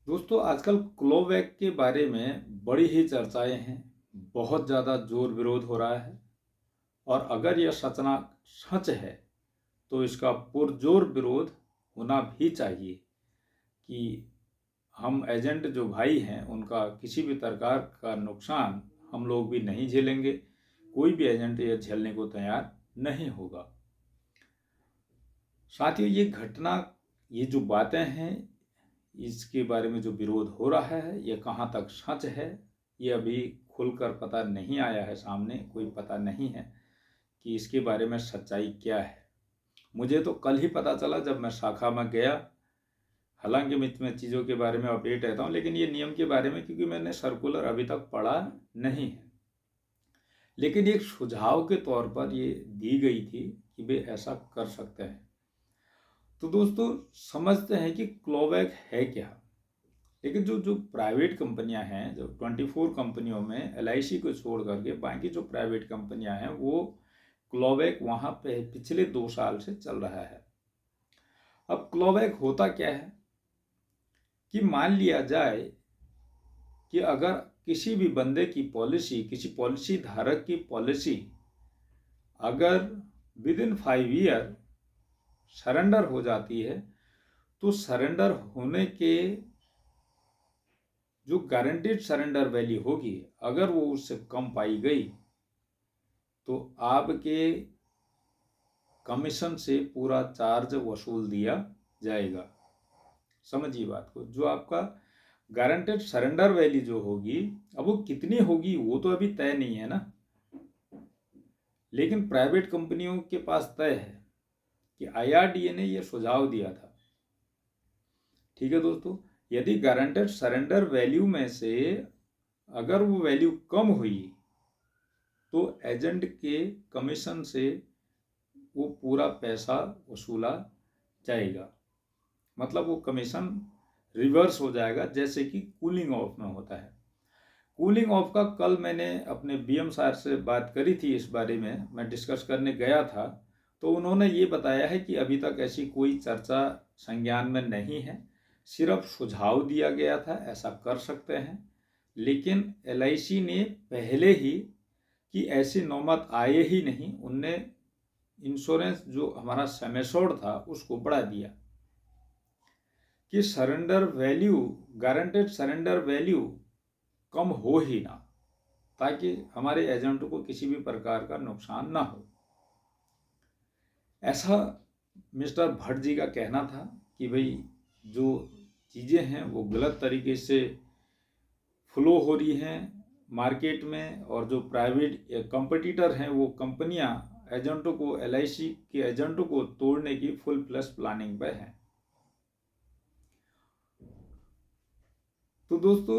दोस्तों आजकल क्लोवैक के बारे में बड़ी ही चर्चाएं हैं। बहुत ज़्यादा जोर विरोध हो रहा है और अगर यह सच है तो इसका पुरजोर विरोध होना भी चाहिए कि हम एजेंट जो भाई हैं उनका किसी भी प्रकार का नुकसान हम लोग भी नहीं झेलेंगे। कोई भी एजेंट यह झेलने को तैयार नहीं होगा। साथियों, ये जो बातें हैं, इसके बारे में जो विरोध हो रहा है ये कहाँ तक सच है ये अभी खुलकर पता नहीं आया है। सामने कोई पता नहीं है कि इसके बारे में सच्चाई क्या है। मुझे तो कल ही पता चला जब मैं शाखा में गया। हालांकि मैं चीज़ों के बारे में अपडेट रहता हूँ, लेकिन ये नियम के बारे में क्योंकि मैंने सर्कुलर अभी तक पढ़ा नहीं है, लेकिन एक सुझाव के तौर पर ये दी गई थी कि वे ऐसा कर सकते हैं। तो दोस्तों समझते हैं कि क्लोवैक है क्या। लेकिन जो जो प्राइवेट कंपनियां हैं, जो 24 कंपनियों में LIC को छोड़ करके बाकी जो प्राइवेट कंपनियां हैं वो क्लोवैक वहाँ पे पिछले 2 साल से चल रहा है। अब क्लोवैक होता क्या है कि मान लिया जाए कि अगर किसी भी बंदे की पॉलिसी, किसी पॉलिसी धारक की पॉलिसी अगर विद इन 5 ईयर सरेंडर हो जाती है तो सरेंडर होने के जो गारंटीड सरेंडर वैल्यू होगी अगर वो उससे कम पाई गई तो आपके कमीशन से पूरा चार्ज वसूल दिया जाएगा। समझिए बात को। जो आपका गारंटेड सरेंडर वैल्यू जो होगी, अब वो कितनी होगी वो तो अभी तय नहीं है ना, लेकिन प्राइवेट कंपनियों के पास तय है कि IRDA ने ये सुझाव दिया था। ठीक है दोस्तों, यदि गारंटेड सरेंडर वैल्यू में से अगर वो वैल्यू कम हुई तो एजेंट के कमीशन से वो पूरा पैसा वसूला जाएगा। मतलब वो कमीशन रिवर्स हो जाएगा, जैसे कि कूलिंग ऑफ में होता है। कूलिंग ऑफ का कल मैंने अपने BM सर से बात करी थी, इस बारे में मैं डिस्कस करने गया था। तो उन्होंने ये बताया है कि अभी तक ऐसी कोई चर्चा संज्ञान में नहीं है, सिर्फ सुझाव दिया गया था ऐसा कर सकते हैं। लेकिन LIC ने पहले ही कि ऐसी नौबत आए ही नहीं, उनने इंश्योरेंस जो हमारा सम एश्योर्ड था उसको बढ़ा दिया कि surrender value, guaranteed surrender value कम हो ही ना, ताकि हमारे एजेंट को किसी भी प्रकार का नुकसान ना हो। ऐसा मिस्टर भट्ट जी का कहना था कि भाई जो चीज़ें हैं वो गलत तरीके से फ्लो हो रही हैं मार्केट में, और जो प्राइवेट कंपटीटर हैं वो कंपनियां एजेंटों को, LIC के एजेंटों को तोड़ने की फुल प्लस प्लानिंग पे हैं। तो दोस्तों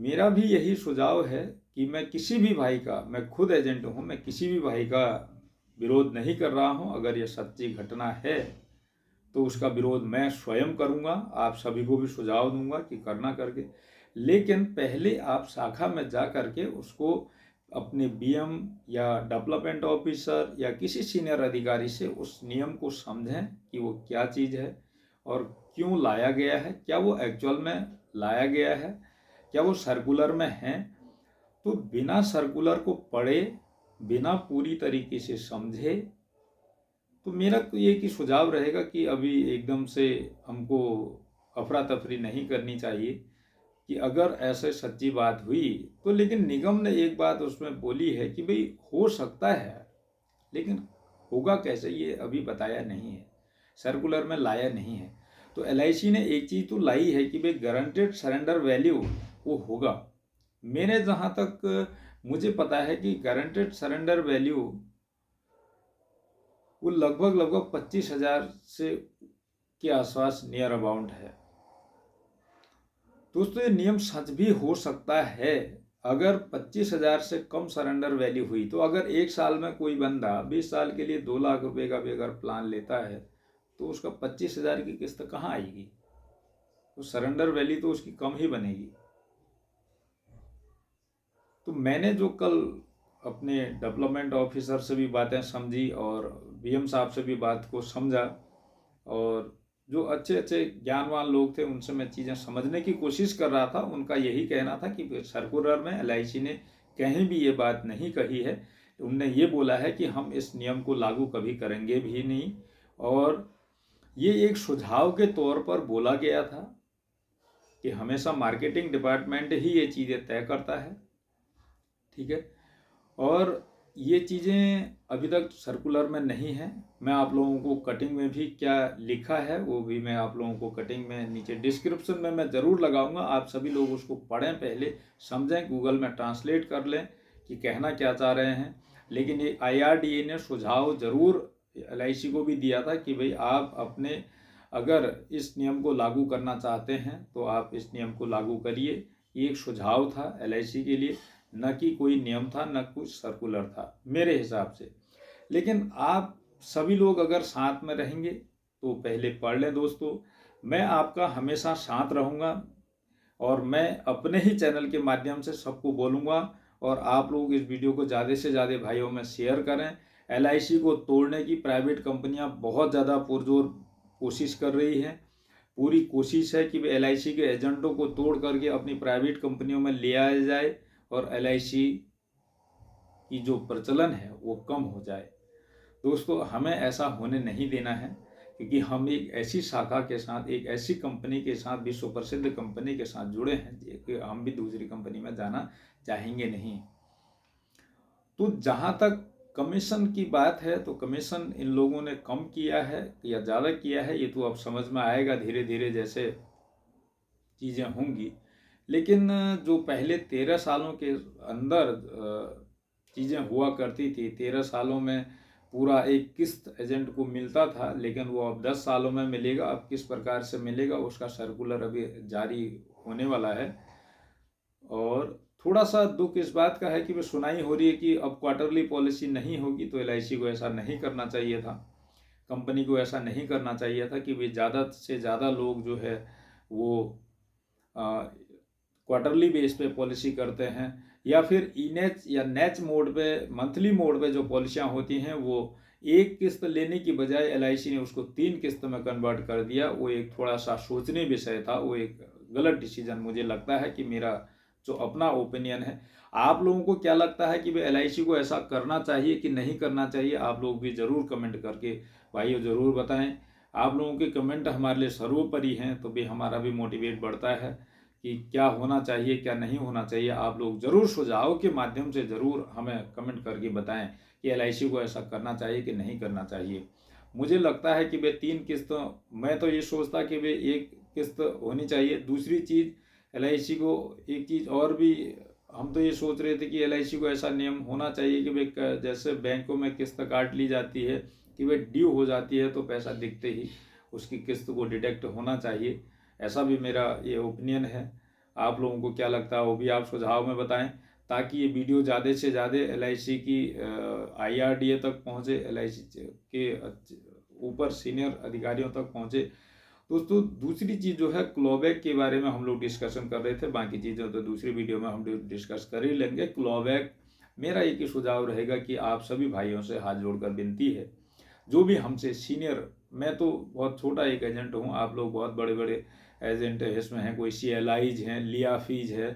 मेरा भी यही सुझाव है कि मैं किसी भी भाई का, मैं खुद एजेंट हूँ, मैं किसी भी भाई का विरोध नहीं कर रहा हूँ। अगर ये सच्ची घटना है तो उसका विरोध मैं स्वयं करूँगा, आप सभी को भी सुझाव दूंगा कि करना करके। लेकिन पहले आप शाखा में जा करके उसको अपने BM या डेवलपमेंट ऑफिसर या किसी सीनियर अधिकारी से उस नियम को समझें कि वो क्या चीज़ है और क्यों लाया गया है, क्या वो एक्चुअल में लाया गया है, क्या वो सर्कुलर में है। तो बिना सर्कुलर को पढ़े, बिना पूरी तरीके से समझे, तो मेरा तो ये कि सुझाव रहेगा कि अभी एकदम से हमको अफरा तफरी नहीं करनी चाहिए कि अगर ऐसे सच्ची बात हुई तो। लेकिन निगम ने एक बात उसमें बोली है कि भाई हो सकता है, लेकिन होगा कैसे ये अभी बताया नहीं है, सर्कुलर में लाया नहीं है। तो LIC ने एक चीज़ तो लाई है कि भाई गारंटेड सरेंडर वैल्यू वो होगा। मैंने जहाँ तक मुझे पता है कि गारंटेड सरेंडर वैल्यू वो लगभग 25,000 से के आसपास नियर अबाउट है। दोस्तों ये नियम सच भी हो सकता है। अगर 25,000 से कम सरेंडर वैल्यू हुई तो अगर एक साल में कोई बंदा 20 साल के लिए 2 लाख रुपए का भी अगर प्लान लेता है तो उसका 25,000 की किस्त कहाँ आएगी? तो सरेंडर वैल्यू तो उसकी कम ही बनेगी। तो मैंने जो कल अपने डेवलपमेंट ऑफिसर से भी बातें समझी और BM साहब से भी बात को समझा, और जो अच्छे अच्छे ज्ञानवान लोग थे उनसे मैं चीज़ें समझने की कोशिश कर रहा था। उनका यही कहना था कि सर्कुलर में LIC ने कहीं भी ये बात नहीं कही है। उनने ये बोला है कि हम इस नियम को लागू कभी करेंगे भी नहीं, और ये एक सुझाव के तौर पर बोला गया था कि हमेशा मार्केटिंग डिपार्टमेंट ही ये चीज़ें तय करता है, ठीक है। और ये चीज़ें अभी तक सर्कुलर में नहीं है। मैं आप लोगों को कटिंग में भी क्या लिखा है वो भी मैं आप लोगों को कटिंग में नीचे डिस्क्रिप्शन में मैं ज़रूर लगाऊंगा। आप सभी लोग उसको पढ़ें, पहले समझें, गूगल में ट्रांसलेट कर लें कि कहना क्या चाह रहे हैं। लेकिन ये IRDA ने सुझाव ज़रूर LIC को भी दिया था कि भाई आप अपने अगर इस नियम को लागू करना चाहते हैं तो आप इस नियम को लागू करिए। ये एक सुझाव था LIC के लिए, न कि कोई नियम था, न कुछ सर्कुलर था मेरे हिसाब से। लेकिन आप सभी लोग अगर साथ में रहेंगे तो पहले पढ़ लें दोस्तों। मैं आपका हमेशा साथ रहूँगा और मैं अपने ही चैनल के माध्यम से सबको बोलूँगा, और आप लोग इस वीडियो को ज़्यादा से ज़्यादा भाइयों में शेयर करें। LIC को तोड़ने की प्राइवेट कंपनियां बहुत ज़्यादा पुरजोर कोशिश कर रही हैं। पूरी कोशिश है कि LIC के एजेंटों को तोड़ करके अपनी प्राइवेट कंपनियों में ले आया जाए और LIC की जो प्रचलन है वो कम हो जाए। दोस्तों, हमें ऐसा होने नहीं देना है, क्योंकि हम एक ऐसी शाखा के साथ, एक ऐसी कंपनी के साथ, विश्व प्रसिद्ध कंपनी के साथ जुड़े हैं कि हम भी दूसरी कंपनी में जाना चाहेंगे नहीं। तो जहाँ तक कमीशन की बात है, तो कमीशन इन लोगों ने कम किया है या ज़्यादा किया है ये तो अब समझ में आएगा धीरे धीरे जैसे चीज़ें होंगी। लेकिन जो पहले 13 सालों के अंदर चीज़ें हुआ करती थी, 13 सालों में पूरा एक किस्त एजेंट को मिलता था, लेकिन वो अब 10 सालों में मिलेगा। अब किस प्रकार से मिलेगा उसका सर्कुलर अभी जारी होने वाला है। और थोड़ा सा दुख इस बात का है कि वे सुनाई हो रही है कि अब क्वार्टरली पॉलिसी नहीं होगी, तो LIC को ऐसा नहीं करना चाहिए था, कंपनी को ऐसा नहीं करना चाहिए था कि वे ज़्यादा से ज़्यादा लोग जो है वो क्वार्टरली बेस पे पॉलिसी करते हैं, या फिर इनेच या नेच मोड पे, मंथली मोड पे जो पॉलिसियाँ होती हैं वो एक किस्त लेने की बजाय LIC ने उसको 3 किस्त में कन्वर्ट कर दिया। वो एक थोड़ा सा सोचने विषय था, वो एक गलत डिसीजन मुझे लगता है, कि मेरा जो अपना ओपिनियन है। आप लोगों को क्या लगता है कि LIC को ऐसा करना चाहिए कि नहीं करना चाहिए? आप लोग भी ज़रूर कमेंट करके भाइयों ज़रूर बताएं। आप लोगों के कमेंट हमारे लिए सर्वोपरि हैं, तो भी हमारा भी मोटिवेट बढ़ता है कि क्या होना चाहिए क्या नहीं होना चाहिए। आप लोग ज़रूर सुझाव के माध्यम से ज़रूर हमें कमेंट करके बताएं कि LIC को ऐसा करना चाहिए कि नहीं करना चाहिए। मुझे लगता है कि 3 किस्त, मैं तो ये सोचता कि 1 किस्त होनी चाहिए। दूसरी चीज़, LIC को एक चीज़ और भी हम तो ये सोच रहे थे कि LIC को ऐसा नियम होना चाहिए कि जैसे बैंकों में किस्त काट ली जाती है कि ड्यू हो जाती है तो पैसा दिखते ही उसकी किस्त को डिडक्ट होना चाहिए। ऐसा भी मेरा ये ओपिनियन है। आप लोगों को क्या लगता है वो भी आप सुझाव में बताएं, ताकि ये वीडियो ज़्यादा से ज़्यादा LIC की IRDA तक पहुँचे, LIC के ऊपर सीनियर अधिकारियों तक पहुँचे। दोस्तों, दूसरी चीज़ जो है क्लॉबैक के बारे में हम लोग डिस्कशन कर रहे थे, बाकी चीज़ें तो दूसरी वीडियो में हम डिस्कस कर ही लेंगे। क्लॉबैक मेरा एक ही सुझाव रहेगा कि आप सभी भाइयों से हाथ जोड़कर विनती है, जो भी हमसे सीनियर, मैं तो बहुत छोटा एक एजेंट हूँ, आप लोग बहुत बड़े बड़े एजेंट इसमें हैं, कोई CLIs हैं, लियाफीज है,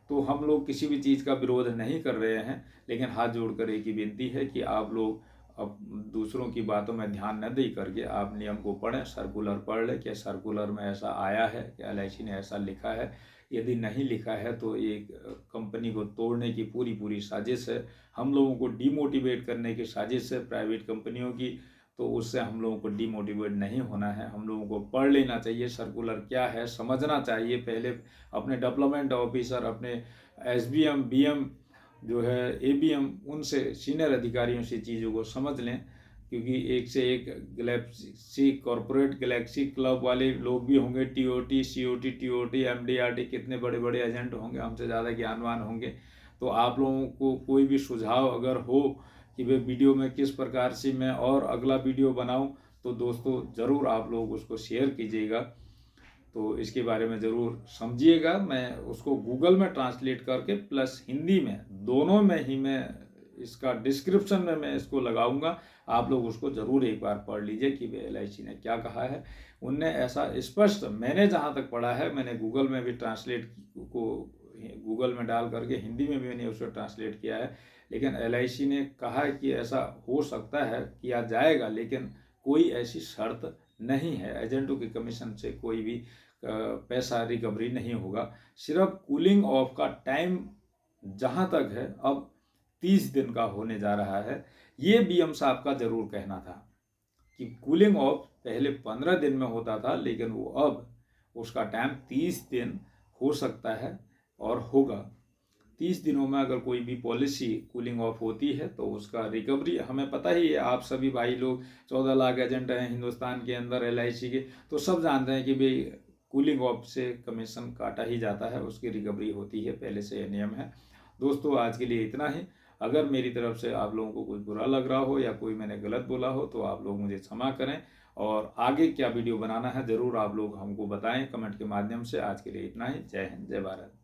तो हम लोग किसी भी चीज़ का विरोध नहीं कर रहे हैं। लेकिन हाथ जोड़कर एक ही विनती है कि आप लोग अब दूसरों की बातों में ध्यान न दे करके आप नियम को पढ़ें, सर्कुलर पढ़ लें कि सर्कुलर में ऐसा आया है कि LIC ने ऐसा लिखा है। यदि नहीं लिखा है तो एक कंपनी को तोड़ने की पूरी साजिश है, हम लोगों को डिमोटिवेट करने की साजिश है प्राइवेट कंपनियों की। तो उससे हम लोगों को डिमोटिवेट नहीं होना है, हम लोगों को पढ़ लेना चाहिए, सर्कुलर क्या है समझना चाहिए। पहले अपने डेवलपमेंट ऑफिसर, अपने SBM, BM जो है, ABM, उनसे सीनियर अधिकारियों से चीज़ों को समझ लें, क्योंकि एक से एक गैलेक्सी कॉरपोरेट गैलेक्सी क्लब वाले लोग भी होंगे, TOT, COT, TOT, MDRT, कितने बड़े बड़े एजेंट होंगे, हमसे ज़्यादा ज्ञानवान होंगे। तो आप लोगों को कोई भी सुझाव अगर हो कि वे वीडियो में किस प्रकार से मैं और अगला वीडियो बनाऊं, तो दोस्तों ज़रूर आप लोग उसको शेयर कीजिएगा, तो इसके बारे में ज़रूर समझिएगा। मैं उसको गूगल में ट्रांसलेट करके प्लस हिंदी में, दोनों में ही मैं इसका डिस्क्रिप्शन में मैं इसको लगाऊंगा। आप लोग उसको ज़रूर एक बार पढ़ लीजिए कि LIC ने क्या कहा है। उनने ऐसा स्पष्ट, मैंने जहाँ तक पढ़ा है, मैंने गूगल में भी ट्रांसलेट को, गूगल में डाल करके हिंदी में भी मैंने उसको ट्रांसलेट किया है, लेकिन LIC ने कहा है कि ऐसा हो सकता है, किया जाएगा, लेकिन कोई ऐसी शर्त नहीं है। एजेंटों की कमीशन से कोई भी पैसा रिकवरी नहीं होगा। सिर्फ कूलिंग ऑफ का टाइम जहाँ तक है अब 30 दिन का होने जा रहा है। ये BM साहब का ज़रूर कहना था कि कूलिंग ऑफ पहले 15 दिन में होता था, लेकिन वो अब उसका टाइम 30 दिन हो सकता है और होगा। 30 दिनों में अगर कोई भी पॉलिसी कूलिंग ऑफ होती है तो उसका रिकवरी, हमें पता ही है, आप सभी भाई लोग 14 लाख एजेंट हैं हिंदुस्तान के अंदर LIC के, तो सब जानते हैं कि भाई कूलिंग ऑफ से कमीशन काटा ही जाता है, उसकी रिकवरी होती है, पहले से ये नियम है। दोस्तों आज के लिए इतना ही। अगर मेरी तरफ से आप लोगों को कुछ बुरा लग रहा हो या कोई मैंने गलत बोला हो तो आप लोग मुझे क्षमा करें, और आगे क्या वीडियो बनाना है ज़रूर आप लोग हमको बताएं कमेंट के माध्यम से। आज के लिए इतना ही। जय हिंद, जय भारत।